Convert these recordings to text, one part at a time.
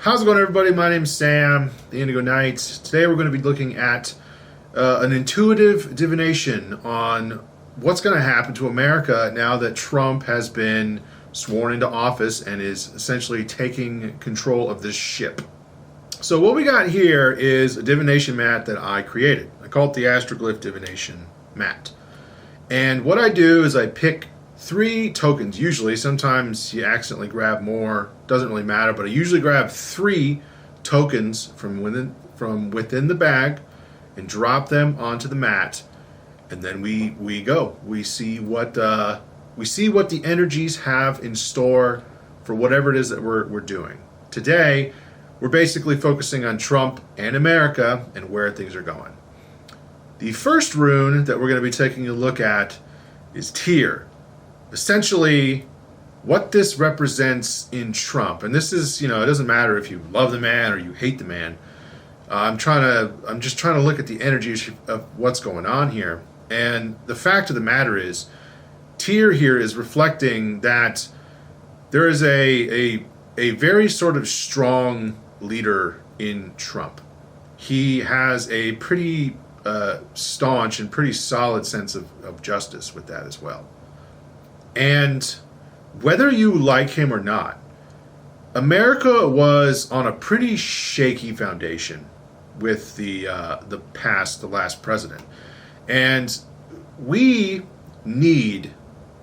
How's it going, everybody? My name's Sam, the Indigo Knights. Today we're going to be looking at an intuitive divination on what's going to happen to America now that Trump has been sworn into office and is essentially taking control of this ship. So what we got here is a divination mat that I created. I call it the Astroglyph Divination mat. And what I do is I pick 3 tokens, usually. Sometimes you accidentally grab more, doesn't really matter, but I usually grab 3 tokens from within the bag and drop them onto the mat, and then we go. We see what the energies have in store for whatever it is that we're doing. Today, we're basically focusing on Trump and America and where things are going. The first rune that we're going to be taking a look at is Tyr. Essentially, what this represents in Trump, and this is, it doesn't matter if you love the man or you hate the man. I'm just trying to look at the energies of what's going on here. And the fact of the matter is, Tyr here is reflecting that there is a very sort of strong leader in Trump. He has a pretty staunch and pretty solid sense of justice with that as well. And whether you like him or not, America was on a pretty shaky foundation with the last president. And we need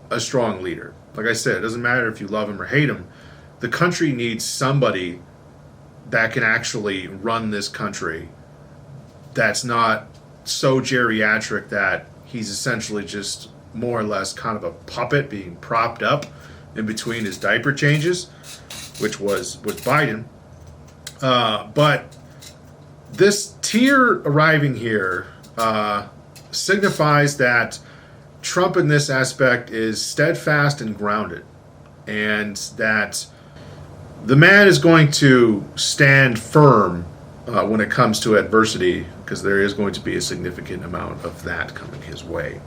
a strong leader. Like I said, it doesn't matter if you love him or hate him. The country needs somebody that can actually run this country that's not so geriatric that he's essentially just more or less kind of a puppet being propped up in between his diaper changes, which was Biden. But this Tyr arriving here signifies that Trump in this aspect is steadfast and grounded, and that the man is going to stand firm when it comes to adversity, because there is going to be a significant amount of that coming his way.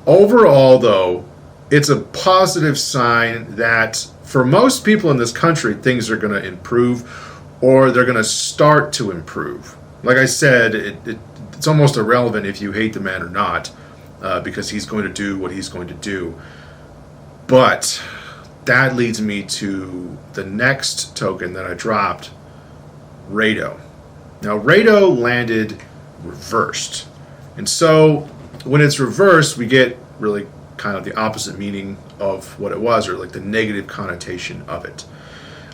Overall, though, it's a positive sign that for most people in this country, things are going to improve, or they're going to start to improve. Like I said, it's almost irrelevant if you hate the man or not, because he's going to do what he's going to do. But that leads me to the next token that I dropped, Raido. Now, Raido landed reversed. And so when it's reversed, we get really kind of the opposite meaning of what it was, or like the negative connotation of it.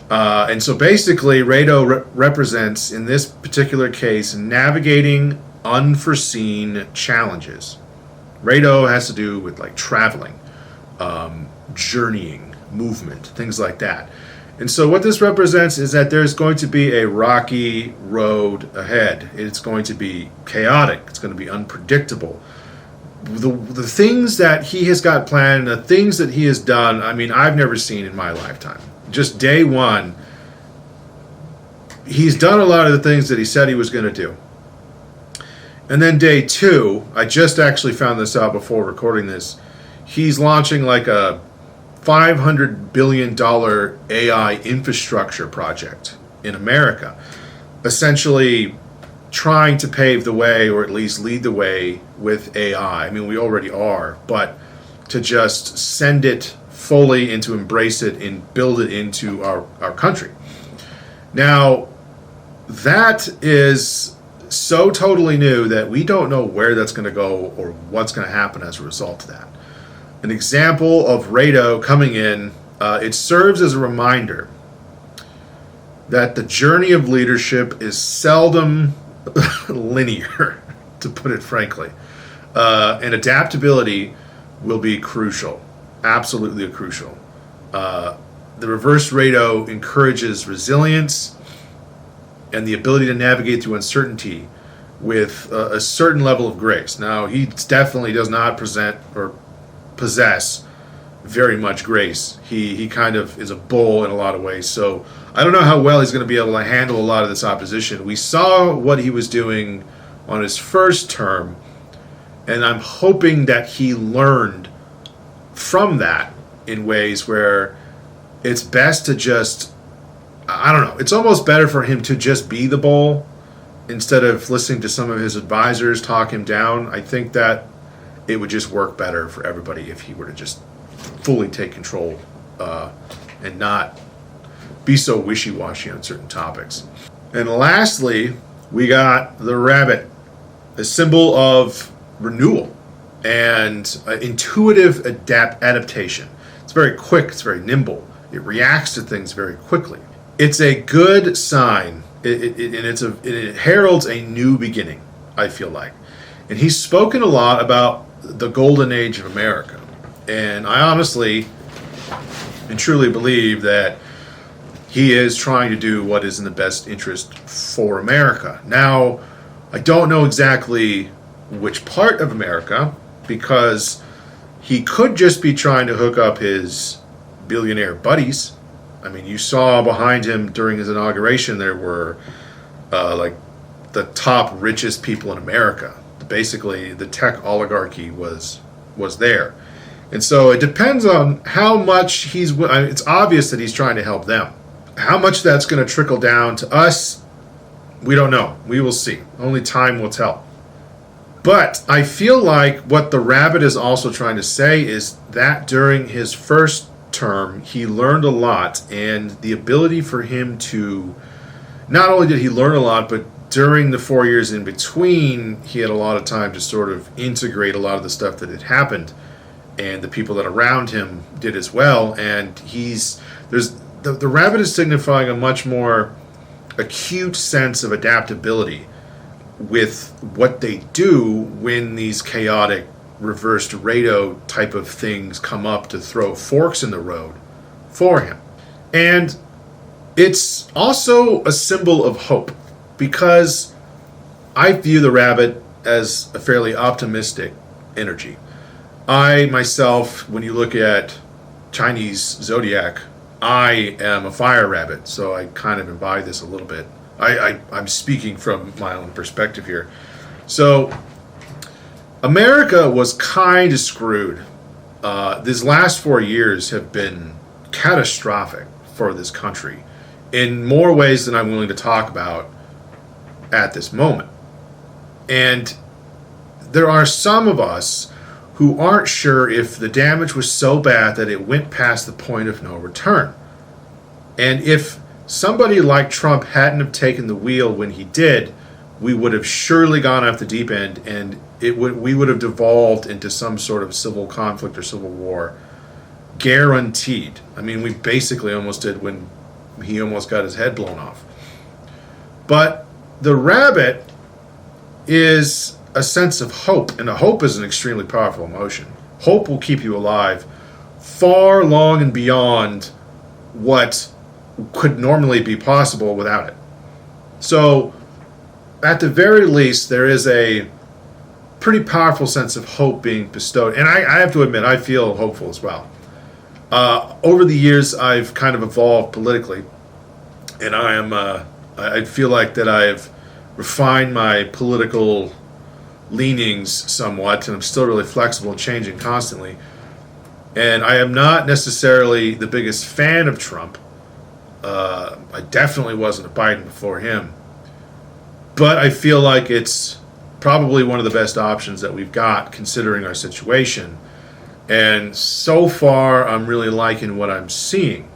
And so basically, Raido represents, in this particular case, navigating unforeseen challenges. Raido has to do with like traveling, journeying, movement, things like that. And so what this represents is that there's going to be a rocky road ahead. It's going to be chaotic. It's going to be unpredictable. The things that he has got planned, the things that he has done, I mean, I've never seen in my lifetime. Just day one, he's done a lot of the things that he said he was going to do. And then day 2, I just actually found this out before recording this, he's launching like a $500 billion AI infrastructure project in America, essentially trying to pave the way, or at least lead the way with AI. I mean, we already are, but to just send it fully and to embrace it and build it into our country. Now, that is so totally new that we don't know where that's going to go or what's going to happen as a result of that. An example of Raido coming in, it serves as a reminder that the journey of leadership is seldom linear, to put it frankly. And adaptability will be crucial, absolutely crucial. The reverse Raido encourages resilience and the ability to navigate through uncertainty with a certain level of grace. Now, he definitely does not possess very much grace. He kind of is a bull in a lot of ways. So I don't know how well he's going to be able to handle a lot of this opposition. We saw what he was doing on his first term, and I'm hoping that he learned from that in ways where it's best to just I don't know. It's almost better for him to just be the bull instead of listening to some of his advisors talk him down. I think that it would just work better for everybody if he were to just fully take control and not be so wishy-washy on certain topics. And lastly, we got the rabbit, a symbol of renewal and intuitive adaptation. It's very quick, it's very nimble, it reacts to things very quickly. It's a good sign, it heralds a new beginning, I feel like. And he's spoken a lot about the golden age of America. And I honestly and truly believe that he is trying to do what is in the best interest for America. Now, I don't know exactly which part of America, because he could just be trying to hook up his billionaire buddies. I mean, you saw behind him during his inauguration, there were like the top richest people in America. Basically, the tech oligarchy was there. And so it depends on how much it's obvious that he's trying to help them. How much that's going to trickle down to us, we don't know. We will see. Only time will tell. But I feel like what the rabbit is also trying to say is that during his first term, he learned a lot, and the ability for him to, not only did he learn a lot, but during the 4 years in between, he had a lot of time to sort of integrate a lot of the stuff that had happened, and the people that around him did as well. And the rabbit is signifying a much more acute sense of adaptability with what they do when these chaotic reversed Raido type of things come up to throw forks in the road for him. And it's also a symbol of hope, because I view the rabbit as a fairly optimistic energy. I myself, when you look at Chinese zodiac, I am a fire rabbit, so I kind of embody this a little bit. I'm speaking from my own perspective here. So America was kind of screwed. These last 4 years have been catastrophic for this country in more ways than I'm willing to talk about at this moment. And there are some of us who aren't sure if the damage was so bad that it went past the point of no return. And if somebody like Trump hadn't have taken the wheel when he did, we would have surely gone off the deep end, and we would have devolved into some sort of civil conflict or civil war. Guaranteed. I mean, we basically almost did when he almost got his head blown off. But the rabbit is a sense of hope, and a hope is an extremely powerful emotion. Hope will keep you alive far long and beyond what could normally be possible without it. So, at the very least, there is a pretty powerful sense of hope being bestowed. And I have to admit, I feel hopeful as well. Over the years, I've kind of evolved politically, and I feel like that I've refined my political leanings somewhat, and I'm still really flexible and changing constantly. And I am not necessarily the biggest fan of Trump. I definitely wasn't a Biden before him. But I feel like it's probably one of the best options that we've got considering our situation. And so far, I'm really liking what I'm seeing.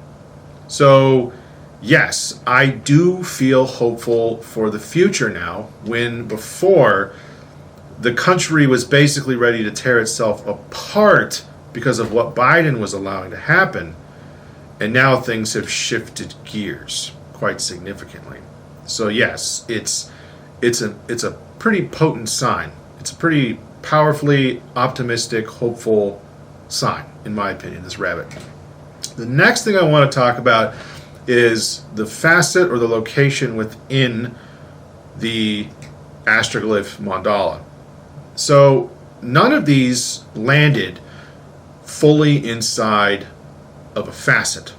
So, yes, I do feel hopeful for the future now, when before the country was basically ready to tear itself apart because of what Biden was allowing to happen. And now things have shifted gears quite significantly. So yes, it's a pretty potent sign. It's a pretty powerfully optimistic, hopeful sign, in my opinion, this rabbit. The next thing I want to talk about is the facet or the location within the astroglyph mandala. So none of these landed fully inside of a facet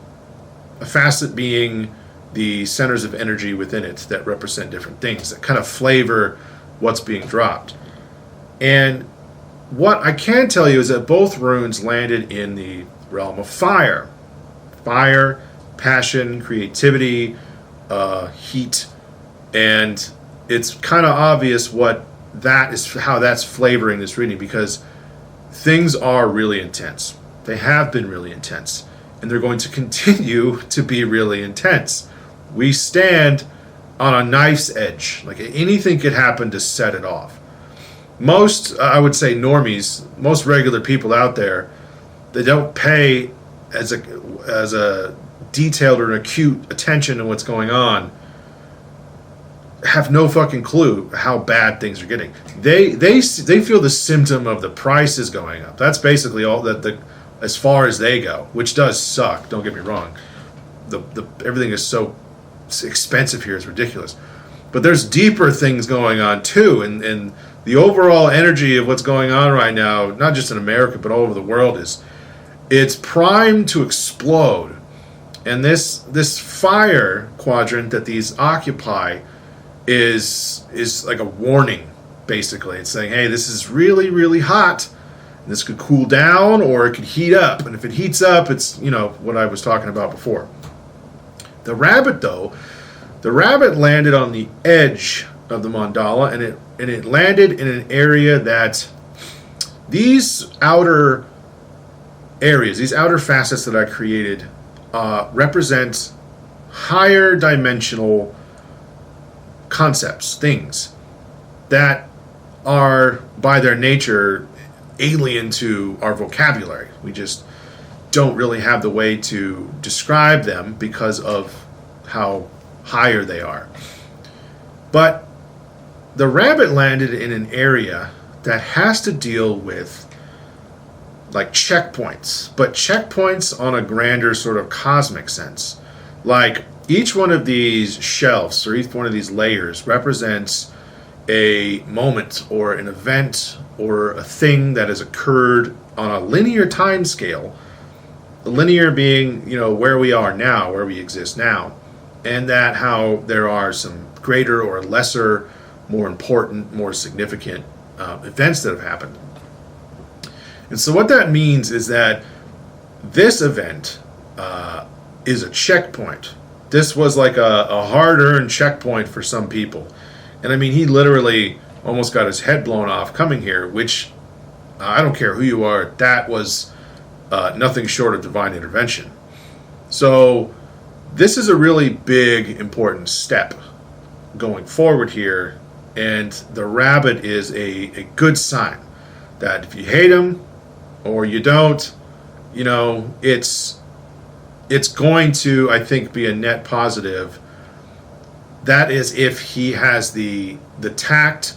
being the centers of energy within it that represent different things, that kind of flavor what's being dropped. And what I can tell you is that both runes landed in the realm of fire. Fire passion, creativity, heat, and it's kind of obvious what that is, how that's flavoring this reading, because things are really intense. They have been really intense, and they're going to continue to be really intense. We stand on a knife's edge. Like, anything could happen to set it off. Most, I would say, normies, most regular people out there, they don't pay as a detailed or an acute attention to what's going on, have no fucking clue how bad things are getting. They feel the symptom of the prices going up. That's basically all that as far as they go, which does suck. Don't get me wrong. The everything is so expensive here, it's ridiculous. But there's deeper things going on too, and the overall energy of what's going on right now, not just in America but all over the world, it's primed to explode. And this fire quadrant that these occupy is like a warning, basically. It's saying, hey, this is really, really hot. This could cool down, or it could heat up. And if it heats up, it's, what I was talking about before. The rabbit, though, landed on the edge of the mandala, and it landed in an area that these outer areas, these outer facets that I created, represent higher dimensional concepts, things that are by their nature alien to our vocabulary. We just don't really have the way to describe them because of how higher they are. But the rabbit landed in an area that has to deal with like checkpoints, but checkpoints on a grander sort of cosmic sense. Like, each one of these shelves or each one of these layers represents a moment or an event or a thing that has occurred on a linear time scale. Linear being, where we are now, where we exist now, and that how there are some greater or lesser, more important, more significant events that have happened. And so what that means is that this event is a checkpoint. This was like a hard-earned checkpoint for some people. And I mean, he literally almost got his head blown off coming here, which, I don't care who you are, that was nothing short of divine intervention. So this is a really big, important step going forward here, and the rabbit is a good sign that if you hate him or you don't, it's going to, I think, be a net positive. That is, if he has the tact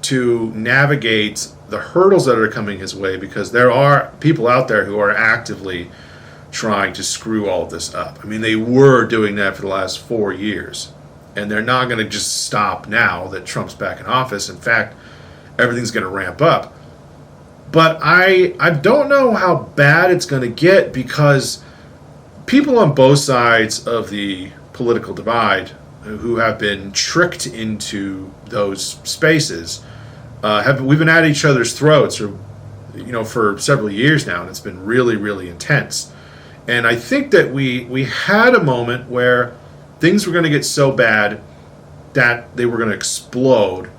to navigate the hurdles that are coming his way, because there are people out there who are actively trying to screw all of this up. I mean, they were doing that for the last 4 years, and they're not going to just stop now that Trump's back in office. In fact, everything's going to ramp up. But I don't know how bad it's going to get, because people on both sides of the political divide who have been tricked into those spaces we've been at each other's throats for several years now, and it's been really, really intense. And I think that we had a moment where things were going to get so bad that they were going to explode,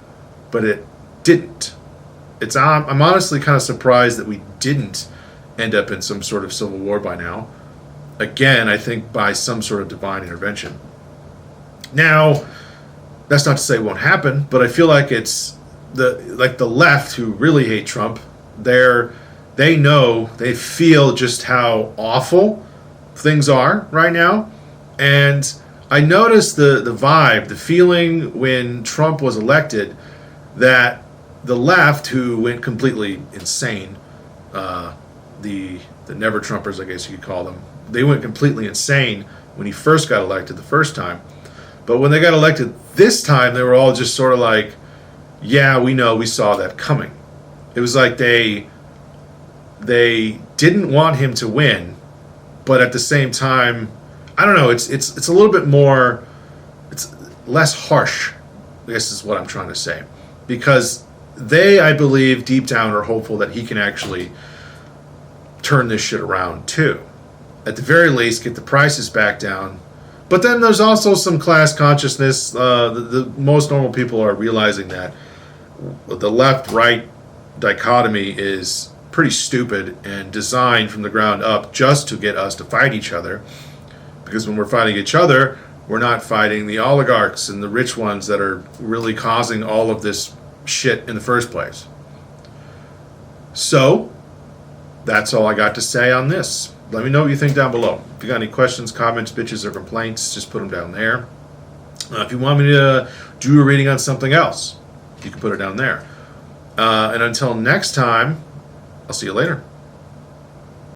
but it didn't. I'm honestly kind of surprised that we didn't end up in some sort of civil war by now. Again, I think by some sort of divine intervention. Now, that's not to say it won't happen, but I feel like it's the left who really hate Trump. They know, they feel just how awful things are right now. And I noticed the vibe, the feeling when Trump was elected, that the left, who went completely insane, the never Trumpers, I guess you could call them, they went completely insane when he first got elected the first time. But when they got elected this time, they were all just sort of like, yeah, we know, we saw that coming. It was like they didn't want him to win, but at the same time, I don't know, it's a little bit more, it's less harsh, I guess is what I'm trying to say. Because they, I believe, deep down are hopeful that he can actually turn this shit around too. at the very least, get the prices back down. But then there's also some class consciousness. The most normal people are realizing that the left-right dichotomy is pretty stupid and designed from the ground up just to get us to fight each other. Because when we're fighting each other, we're not fighting the oligarchs and the rich ones that are really causing all of this shit in the first place. So, that's all I got to say on this. Let me know what you think down below. If you got any questions, comments, bitches, or complaints, just put them down there. If you want me to do a reading on something else, you can put it down there. And until next time, I'll see you later.